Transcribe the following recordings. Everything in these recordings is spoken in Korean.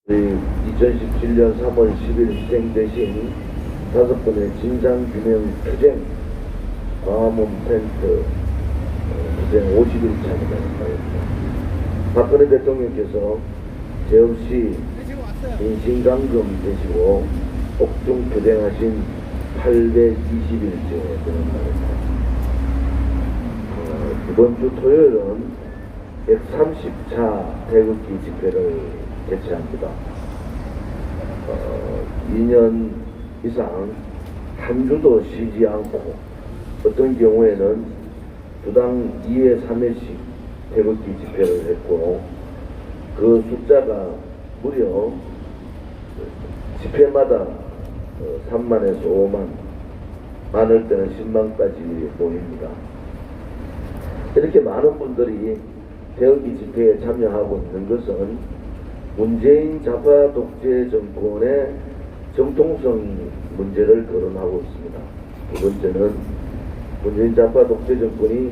2017년 3월 10일 시행되신 5건의 진상규명 투쟁 광화문 텐트 투쟁 50일차입니다. 박근혜 대통령께서 죄 없이 인신감금 되시고 옥중 투쟁하신 820일째 되는 날입니다. 이번 주 토요일은 130차 태극기 집회를 개최합니다. 2년 이상 한 주도 쉬지 않고 어떤 경우에는 주당 2회 3회씩 태극기 집회를 했고 그 숫자가 무려 집회마다 3만에서 5만, 많을 때는 10만까지 모입니다. 이렇게 많은 분들이 태극기 집회에 참여하고 있는 것은 문재인 좌파 독재 정권의 정통성 문제를 거론하고 있습니다. 두 번째는 문재인 좌파 독재 정권이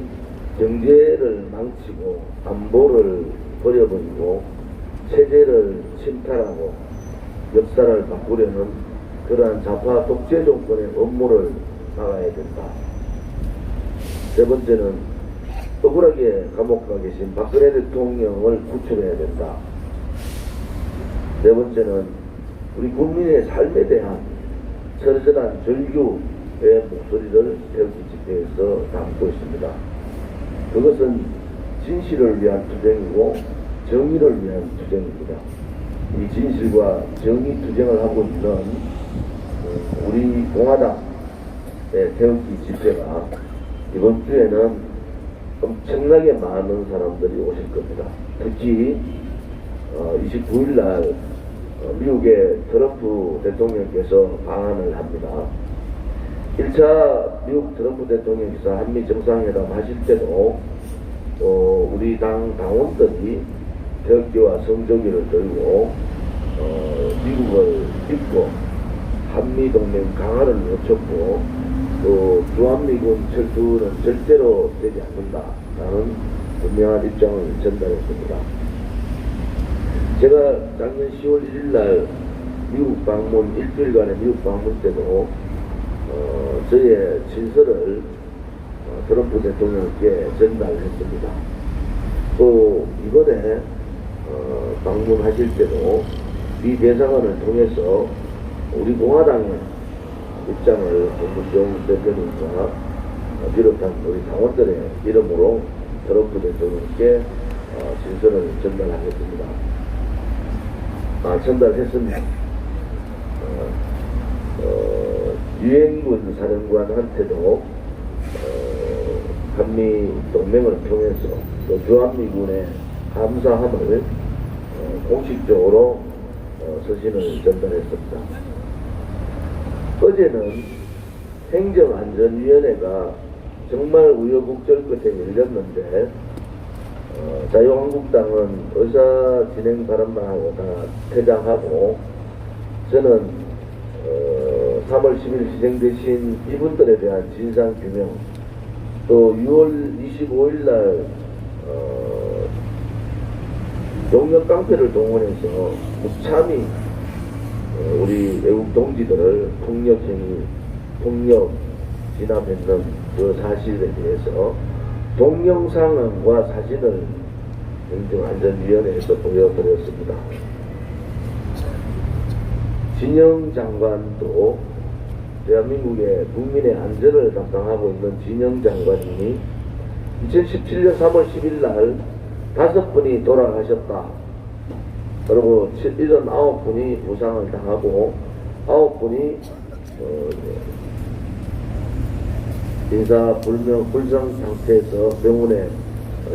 경제를 망치고 안보를 버려버리고 체제를 침탈하고 역사를 바꾸려는 그러한 좌파 독재 정권의 업무를 막아야 된다. 세 번째는 억울하게 감옥 가 계신 박근혜 대통령을 구출해야 된다. 네 번째는 우리 국민의 삶에 대한 철저한 절규의 목소리를 태극기 집회에서 담고 있습니다. 그것은 진실을 위한 투쟁이고 정의를 위한 투쟁입니다. 이 진실과 정의 투쟁을 하고 있는 우리 공화당의 태극기 집회가 이번 주에는 엄청나게 많은 사람들이 오실 겁니다. 특히 29일 날 미국의 트럼프 대통령께서 방한을 합니다. 1차 미국 트럼프 대통령께서 한미 정상회담 하실 때도 우리 당 당원들이 태극기와 성조기를 들고 미국을 믿고 한미 동맹 강화를 외쳤고 또 주한미군 철수는 절대로 되지 않는다라는 분명한 입장을 전달했습니다. 제가 작년 10월 1일 날 미국 방문, 일주일간의 미국 방문 때도 저의 진술을 트럼프 대통령께 전달했습니다. 또 이번에 방문하실 때도 이 대사관을 통해서 우리 공화당의 입장을 김부정 대표님과 비롯한 우리 당원들의 이름으로 트럼프 대통령께 진술을 전달하겠습니다. 전달했습니다. 유엔군 사령관한테도 한미 동맹을 통해서 또 주한미군의 감사함을 공식적으로 서신을 전달했습니다. 어제는 행정안전위원회가 정말 우여곡절 끝에 열렸는데 자유한국당은 의사 진행 발언만 하고 다 퇴장하고 저는 3월 10일 시행되신 이분들에 대한 진상규명 또 6월 25일 날 용역 깡패를 동원해서 무참히 우리 외국 동지들을 폭력 진압했는 그 사실에 대해서 동영상과 사진을 행정안전위원회에서 보여드렸습니다. 진영 장관도 대한민국의 국민의 안전을 담당하고 있는 진영 장관이 2017년 3월 10일 날 5분이 돌아가셨다. 그리고 79분이 부상을 당하고 9분이 인사불명 상태에서 병원에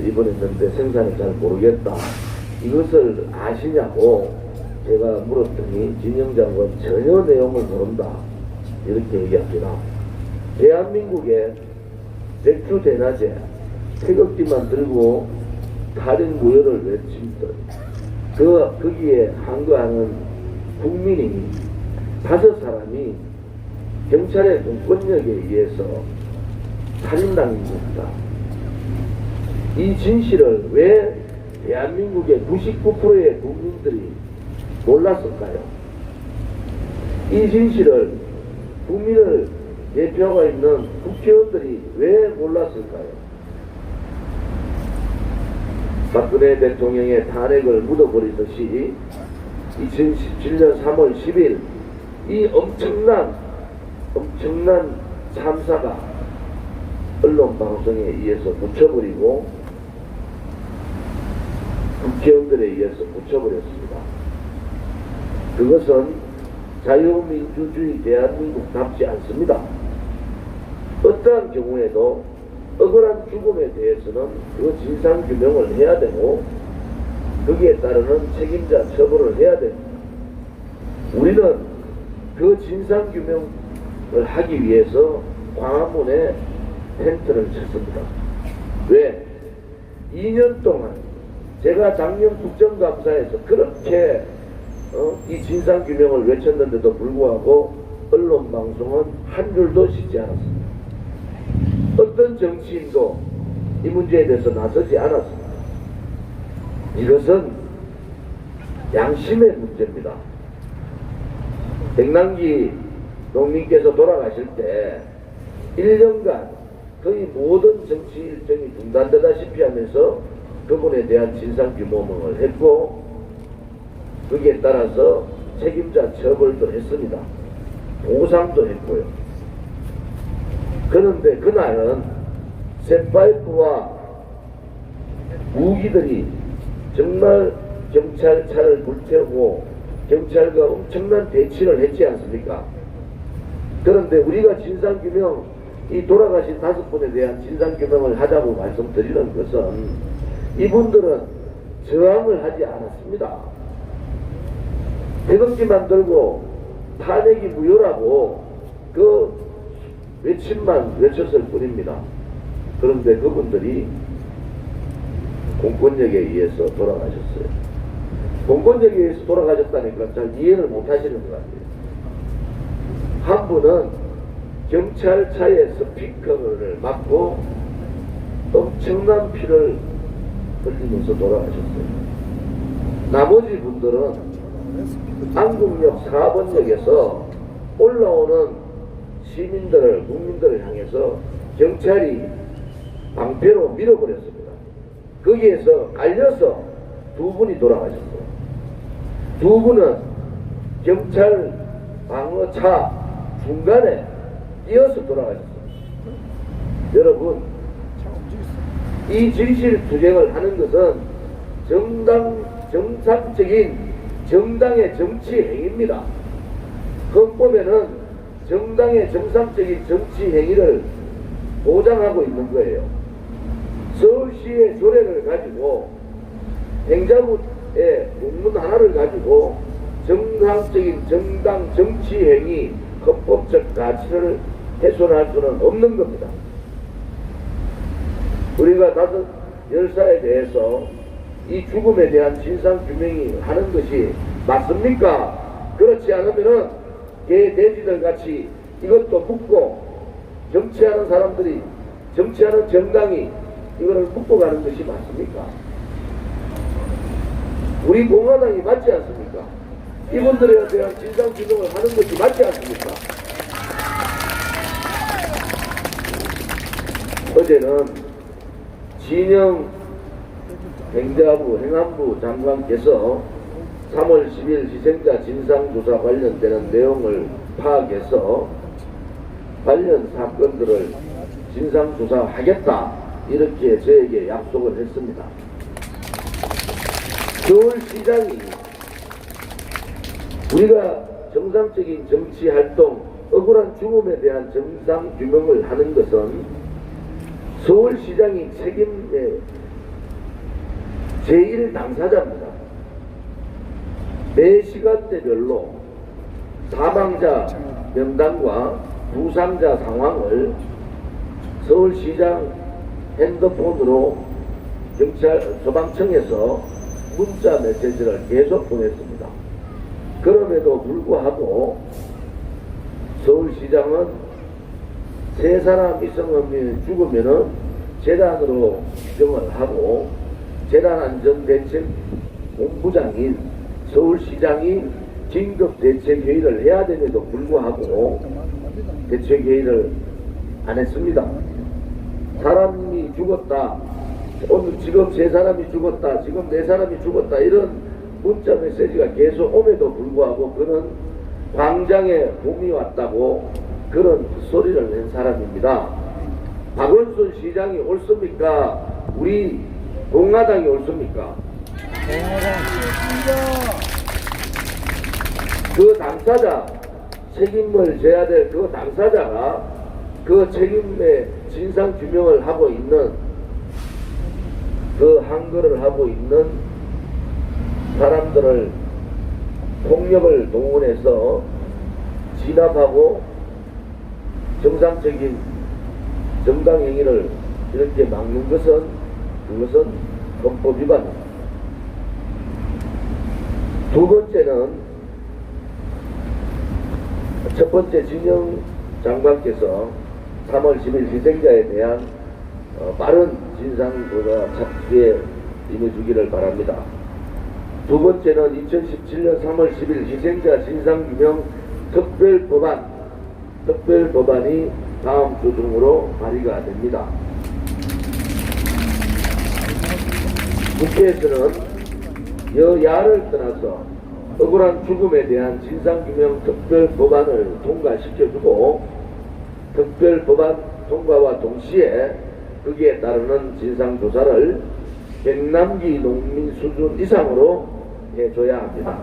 입원했는데 생사는 잘 모르겠다. 이것을 아시냐고 제가 물었더니 진영 장관 전혀 내용을 모른다. 이렇게 얘기합니다. 대한민국의 백주대낮에 태극기만 들고 살인무효를 외침던 거기에 항거하는 국민이 5사람이 경찰의 공권력에 의해서 살인당한 겁니다. 이 진실을 왜 대한민국의 99%의 국민들이 몰랐을까요? 이 진실을 국민을 대표하고 있는 국회의원들이 왜 몰랐을까요? 박근혜 대통령의 탄핵을 묻어버리듯이 2017년 3월 10일 이 엄청난 참사가 언론방송에 의해서 묻혀버리고 국회의원들에 의해서 묻혀버렸습니다. 그것은 자유민주주의 대한민국답지 않습니다. 어떠한 경우에도 억울한 죽음에 대해서는 그 진상규명을 해야 되고 거기에 따르는 책임자 처벌을 해야 됩니다. 우리는 그 진상규명을 하기 위해서 광화문에 텐트를 쳤습니다. 왜? 2년 동안 제가 작년 국정감사에서 그렇게 이 진상규명을 외쳤는데도 불구하고 언론방송은 한 줄도 씻지 않았습니다. 어떤 정치인도 이 문제에 대해서 나서지 않았습니다. 이것은 양심의 문제입니다. 백남기 농민께서 돌아가실 때 1년간 거의 모든 정치 일정이 중단되다시피 하면서 그분에 대한 진상규명을 했고 거기에 따라서 책임자 처벌도 했습니다. 보상도 했고요. 그런데 그날은 쇠파이프와 무기들이 정말 경찰차를 불태우고 경찰과 엄청난 대치를 했지 않습니까? 그런데 우리가 진상규명, 이 돌아가신 5분에 대한 진상규명을 하자고 말씀드리는 것은 이분들은 저항을 하지 않았습니다. 태극기만 들고 탄핵이 무효라고 그 외침만 외쳤을 뿐입니다. 그런데 그분들이 공권력에 의해서 돌아가셨어요. 공권력에 의해서 돌아가셨다니까 잘 이해를 못 하시는 것 같아요. 한 분은 경찰차의 스피커를 맞고 엄청난 피를 흘리면서 돌아가셨어요. 나머지 분들은 안국역 4번역에서 올라오는 시민들을, 국민들을 향해서 경찰이 방패로 밀어버렸습니다. 거기에서 깔려서 2분이 돌아가셨어요. 2분은 경찰 방어차 중간에 뛰어서 돌아가셨어요. 여러분, 이 진실투쟁을 하는 것은 정상적인 정당의 정치 행위입니다. 헌법에는 정당의 정상적인 정치 행위를 보장하고 있는 거예요. 서울시의 조례를 가지고 행자부의 문문 하나를 가지고 정상적인 정당 정치 행위 헌법적 가치를 훼손할 수는 없는 겁니다. 우리가 10사에 대해서 이 죽음에 대한 진상규명이 하는 것이 맞습니까? 그렇지 않으면은 개 돼지들 같이 이것도 묻고 정치하는 사람들이, 정치하는 정당이 이거를 묻고 가는 것이 맞습니까? 우리 공화당이 맞지 않습니까? 이분들에 대한 진상규명을 하는 것이 맞지 않습니까? 어제는 진영 행안부 장관께서 3월 10일 희생자 진상조사 관련되는 내용을 파악해서 관련 사건들을 진상조사하겠다 이렇게 저에게 약속을 했습니다. 서울시장이 우리가 정상적인 정치활동, 억울한 죽음에 대한 정상규명을 하는 것은 서울시장이 책임의 제1당사자입니다. 매 시간대별로 사망자 명단과 부상자 상황을 서울시장 핸드폰으로 경찰 소방청에서 문자 메시지를 계속 보냈습니다. 그럼에도 불구하고 서울시장은 3사람 이상이 죽으면은 재단으로 규정을 하고 재단안전대책 본부장인 서울시장이 긴급 대책회의를 해야 됨에도 불구하고 대책회의를 안 했습니다. 사람이 죽었다, 오늘 지금 3사람이 죽었다, 지금 4사람이 죽었다, 이런 문자 메시지가 계속 옴에도 불구하고 그는 광장에 봄이 왔다고 그런 소리를 낸 사람입니다. 박원순 시장이 옳습니까? 우리 공화당이 옳습니까? 그 당사자, 책임을 져야 될 그 당사자가 그 책임의 진상 규명을 하고 있는, 그 한글을 하고 있는 사람들을 폭력을 동원해서 진압하고 정상적인 정당 행위를 이렇게 막는 것은, 그것은 헌법 위반입니다. 두 번째는, 첫 번째 진영 장관께서 3월 10일 희생자에 대한 빠른 진상조사 착수에 임해주기를 바랍니다. 두 번째는 2017년 3월 10일 희생자 진상규명 특별법안이 다음 주 중으로 발의가 됩니다. 국회에서는 여야를 떠나서 억울한 죽음에 대한 진상규명 특별법안을 통과시켜주고, 특별법안 통과와 동시에 거기에 따르는 진상조사를 100남기 농민 수준 이상으로 해줘야 합니다.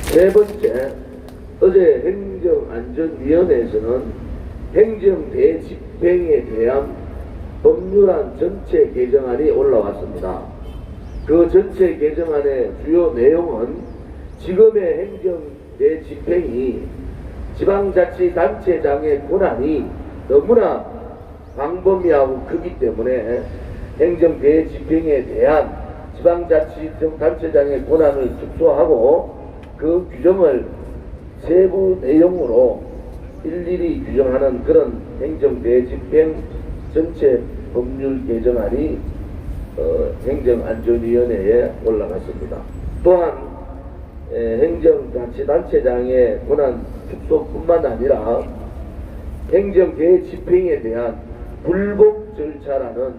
세 번째, 어제 행정안전위원회에서는 행정대집행에 대한 법률안 전체 개정안이 올라왔습니다. 그 전체 개정안의 주요 내용은 지금의 행정대집행이 지방자치단체장의 권한이 너무나 광범위하고 크기 때문에 행정대집행에 대한 지방자치단체장의 권한을 축소하고 그 규정을 세부 내용으로 일일이 규정하는 그런 행정대집행 전체 법률 개정안이 행정안전위원회에 올라갔습니다. 또한 행정자치단체장의 권한 축소뿐만 아니라 행정대집행에 대한 불복 절차라는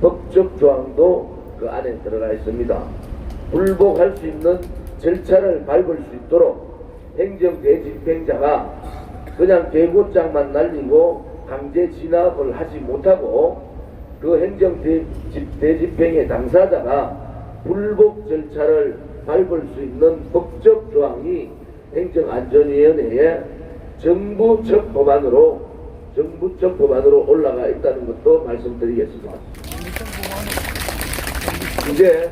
법적 조항도 그 안에 들어가 있습니다. 불복할 수 있는 절차를 밟을 수 있도록 행정대집행자가 그냥 개고장만 날리고 강제 진압을 하지 못하고, 그 행정대집행의 당사자가 불복 절차를 밟을 수 있는 법적 조항이 행정안전위원회에 정부적 법안으로 올라가 있다는 것도 말씀드리겠습니다. 이제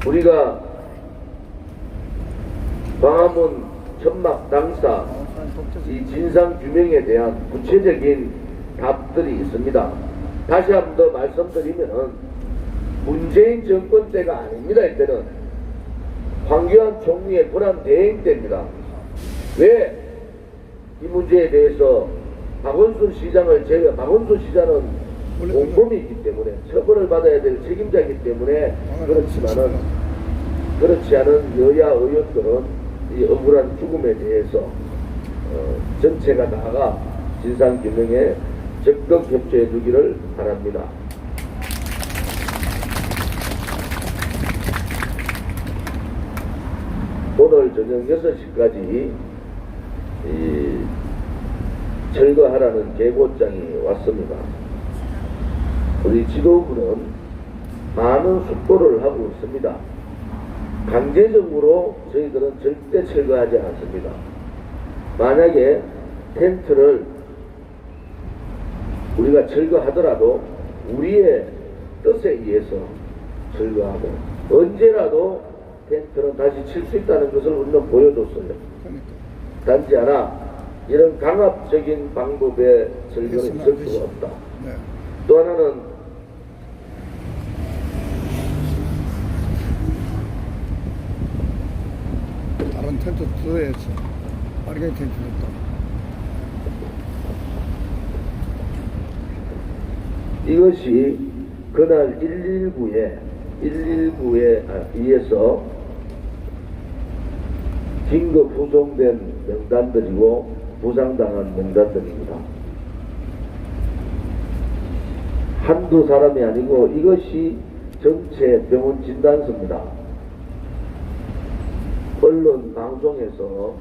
우리가 광화문 천막 당사 이 진상규명에 대한 구체적인 답들이 있습니다. 다시 한 번 더 말씀드리면은 문재인 정권 때가 아닙니다. 이때는 황교안 총리의 권한 대행 때입니다. 왜 이 문제에 대해서 박원순 시장을 박원순 시장은 공범이기 때문에 처벌을 받아야 될 책임자이기 때문에 그렇지만은, 그렇지 않은 여야 의원들은 이 억울한 죽음에 대해서 전체가 나아가 진상규명에 적극 협조해 주기를 바랍니다. 오늘 저녁 6시까지 철거하라는 계고장이 왔습니다. 우리 지도부는 많은 숙고를 하고 있습니다. 강제적으로 저희들은 절대 철거하지 않습니다. 만약에 텐트를 우리가 철거하더라도 우리의 뜻에 의해서 철거하고, 언제라도 텐트는 다시 칠 수 있다는 것을 우리는 보여줬어요. 단지 하나, 이런 강압적인 방법의 철거는 있을 수가 없다. 또 하나는 다른 텐트 뜯어야지. 빨개 텐트 뜯다. 이것이 그날 119에 의해서 긴급 후송된 명단들이고 부상당한 명단들입니다. 한두 사람이 아니고 이것이 전체 병원 진단서입니다. 언론 방송에서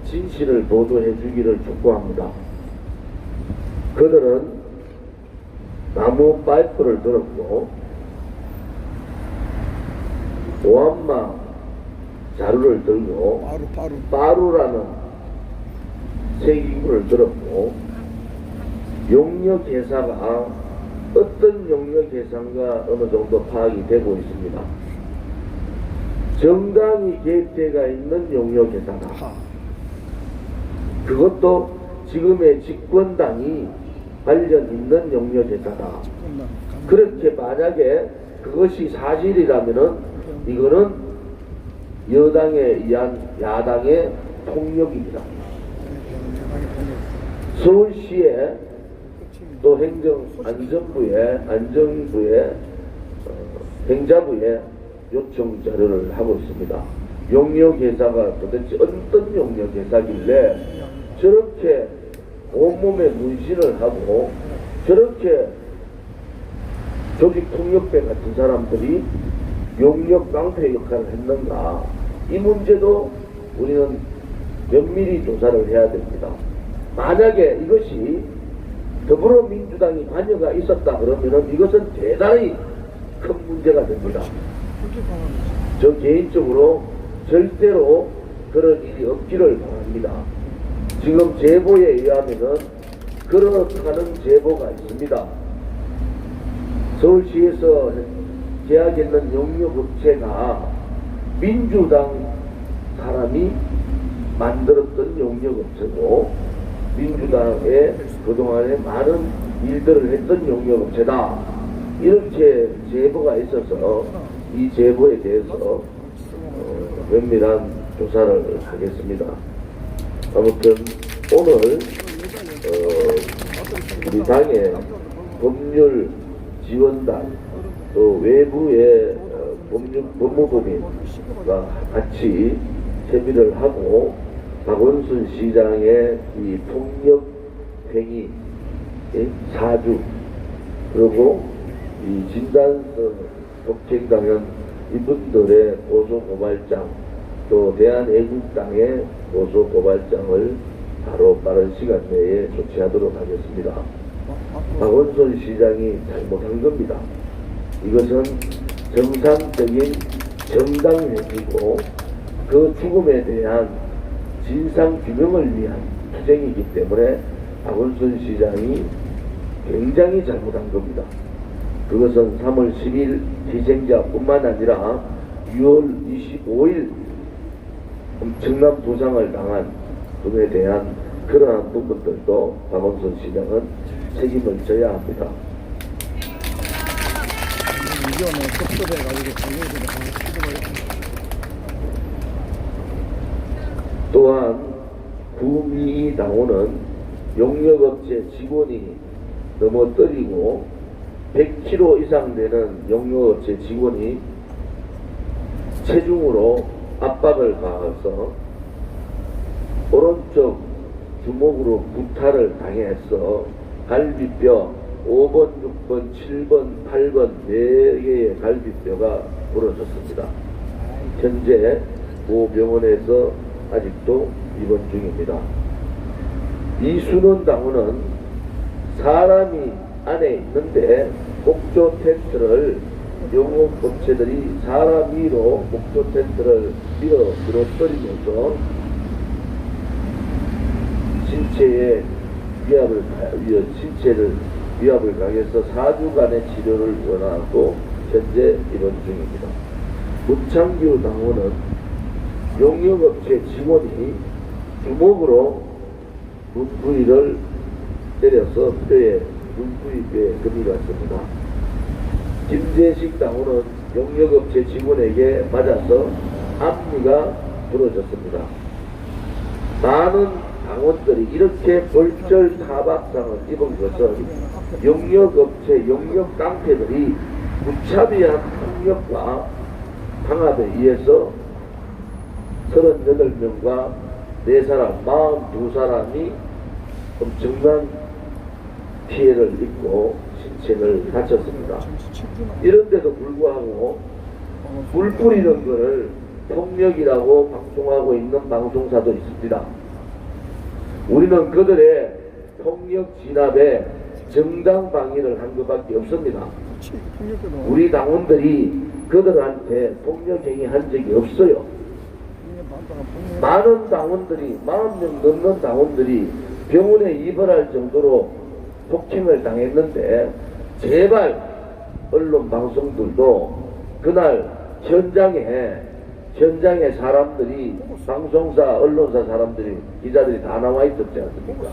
진실을 보도해 주기를 촉구합니다. 그들은 나무 파이프를 들었고 오한마 자루를 들고 빠루라는 세기구를 들었고 용역회사가 어떤 용역회사인가 어느 정도 파악이 되고 있습니다. 정당이 개입되어 있는 용역회사다. 그것도 지금의 집권당이 관련 있는 용역회사다. 그렇게 만약에 그것이 사실이라면은 이거는 여당에 의한 야당의 폭력입니다. 서울시에 또 안전부에 행자부에 요청 자료를 하고 있습니다. 용역회사가 도대체 어떤 용역회사길래 저렇게 온몸에 문신을 하고 저렇게 조직폭력배 같은 사람들이 용역 깡패 역할을 했는가, 이 문제도 우리는 면밀히 조사를 해야 됩니다. 만약에 이것이 더불어민주당이 관여가 있었다 그러면은 이것은 대단히 큰 문제가 됩니다. 저 개인적으로 절대로 그런 일이 없기를 바랍니다. 지금 제보에 의하면은 그렇다는 제보가 있습니다. 서울시에서 계약했는 용역업체가 민주당 사람이 만들었던 용역업체고 민주당에 그동안에 많은 일들을 했던 용역업체다. 이렇게 제보가 있어서 이 제보에 대해서 면밀한 조사를 하겠습니다. 아무튼 오늘 우리 당의 법률 지원단 또 외부의 법무법인과 같이 협의를 하고 박원순 시장의 이 폭력 행위 사주 그리고 이 진단서 독행당한 이분들의 고소 고발장 또 대한애국당의 고소 고발장을 바로 빠른 시간 내에 조치하도록 하겠습니다. 박원순 시장이 잘못한 겁니다. 이것은 정상적인 정당 행위고 그 죽음에 대한 진상 규명을 위한 투쟁이기 때문에 박원순 시장이 굉장히 잘못한 겁니다. 그것은 3월 10일 희생자뿐만 아니라 6월 25일 엄청난 부상을 당한 분에 대한 그러한 부분들도 박원순 시장은 책임을 져야 합니다. 또한 구미이 당원은 용역업체 직원이 넘어뜨리고 100kg 이상 되는 용역업체 직원이 체중으로 압박을 가해서 오른쪽 주먹으로 구타를 당해서 갈비뼈 5번, 6번, 7번, 8번 4개의 갈비뼈가 부러졌습니다. 현재 고병원에서 아직도 입원 중입니다. 이순원 당원은 사람이 안에 있는데 목조 텐트를 용역업체들이 사람 위로 목조 텐트를 밀어 들어뜨리면서 신체를 가해서 4주간의 치료를 원하고 현재 입원 중입니다. 문창규 당원은 용역업체 직원이 주먹으로 눈부위를 때려서 눈부위에 금이 갔습니다. 김재식 당원은 용역업체 직원에게 맞아서 앞니가 부러졌습니다. 많은 당원들이 이렇게 벌절타박상을 입은 것은 영역업체, 영역깡패들이 무차별한 폭력과 강압에 의해서 38명과 4사람, 42사람이 엄청난 피해를 입고 신체를 다쳤습니다. 이런데도 불구하고 물 뿌리는 것을 폭력이라고 방송하고 있는 방송사도 있습니다. 우리는 그들의 폭력 진압에 정당 방위를 한 것밖에 없습니다. 우리 당원들이 그들한테 폭력행위 한 적이 없어요. 많은 당원들이, 40명 넘는 당원들이 병원에 입원할 정도로 폭행을 당했는데, 제발 언론 방송들도 그날 현장에 사람들이, 방송사, 언론사 사람들이, 기자들이 다 나와 있었지 않습니까?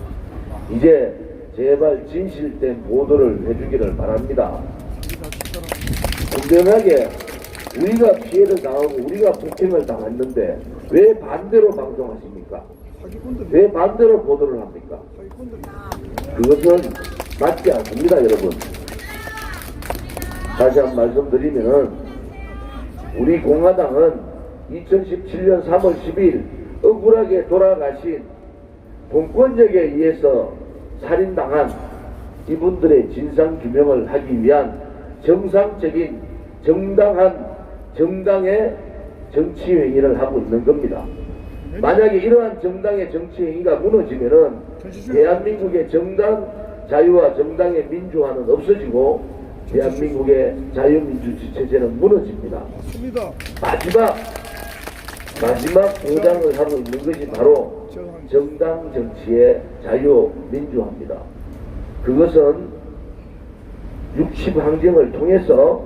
이제 제발 진실된 보도를 해주기를 바랍니다. 분명하게 우리가 피해를 당하고 우리가 폭행을 당했는데 왜 반대로 방송하십니까? 왜 반대로 보도를 합니까? 그것은 맞지 않습니다, 여러분. 다시 한 번 말씀드리면은 우리 공화당은 2017년 3월 10일 억울하게 돌아가신 공권력에 의해서 살인당한 이분들의 진상규명을 하기 위한 정상적인 정당의 정치행위를 하고 있는 겁니다. 만약에 이러한 정당의 정치행위가 무너지면은 대한민국의 정당 자유와 정당의 민주화는 없어지고 대한민국의 자유민주주의 체제는 무너집니다. 마지막 보장을 하고 있는 것이 바로 정당 정치의 자유민주화입니다. 그것은 60항쟁을 통해서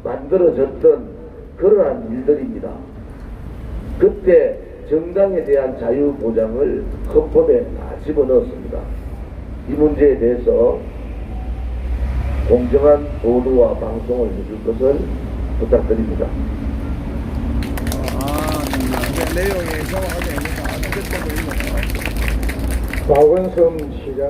만들어졌던 그러한 일들입니다. 그때 정당에 대한 자유 보장을 헌법에 다 집어넣었습니다. 이 문제에 대해서 공정한 보도와 방송을 해줄 것을 부탁드립니다. 내용이 정확하게 다 알겠다고 있는 박원순 시장